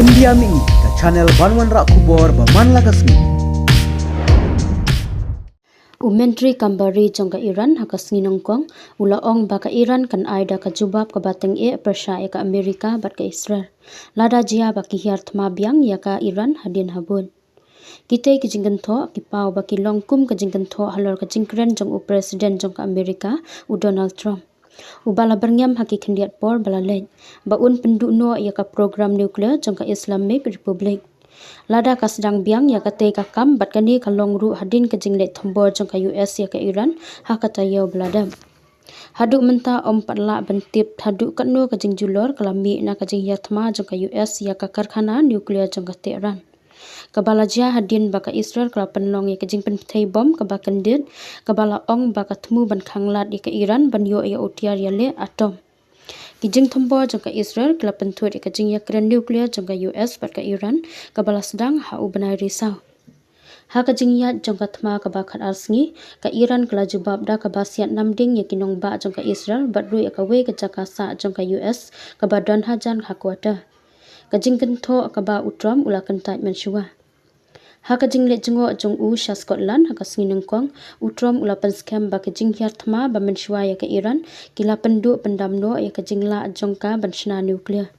India mi ke channel Banwan Rak Kubor Baman Lagasmi. Myntri Kam jongka Iran hakasngi nongkong ula ong baka Iran kan aida ka jubab ka tyngeh persya ka Amerika bat ka Israel. Lada jia baki hiar thma biang ya ka Iran hadin habun. Kita kijingkentho kipau baki longkum kijingkentho halor kijingkren jong presiden jong ka Amerika u Donald Trump. Ubala berngam haki kendiat por balalej. Baun pendukno ya ka program nuklear jong ka Islamic Republic. Lada ka sedang biang ya kate ka kam bat kani kalong ru hadin ke jinglet thombor jong ka US ya ka Iran ha ka tayo belada. Haduk menta om patla bentip haduk katno ka jingjulor kalami na ka jing yatma jong ka US ya ka karkhana nuklear jong ka Tehran. Kabala jia hadin baka Israel kala penlong ya ka jing penthai bom ka bakandit kabala ong baka temu ban khanglat ya ka Iran ban yo ya utiar ya le atom. Kijing thombo jong ka Israel kala penthut ka jing yakren nuklear jong ka US bat ka Iran kabala sedang ha u banai risau. Ha ka jing yat jong ka thma ka bakat arsngi ka Iran kala jubab da ka basiat namding ya kinong ba jong ka Israel bat ru ya ka we ka jakasa jong ka US ka ba don hajan ha kuata. Ka jing kentho ka ba utram ula kentai mensyua. Ha ka jing le jengo jong u sha Scotland ha ka sngi nengkong utrom ula pen scam ba ka jing hiar thma ba mensyua ya ka Iran kila pendu pendamno ya ka jing la jong ka benshna nuklear.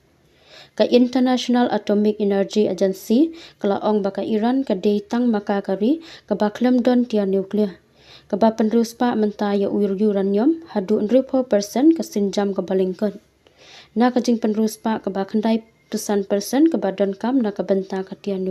Ka International Atomic Energy Agency kala ong ba ka Iran ka deitang maka kari ka ba klem don tiar nuklear. Ka ba penrus pa menta ya uranium hadu 100% ka sinjam ka balingkot. Na ka jing penrus pa ka ba khandai 100% ka ba don kam na ka benta ka tiar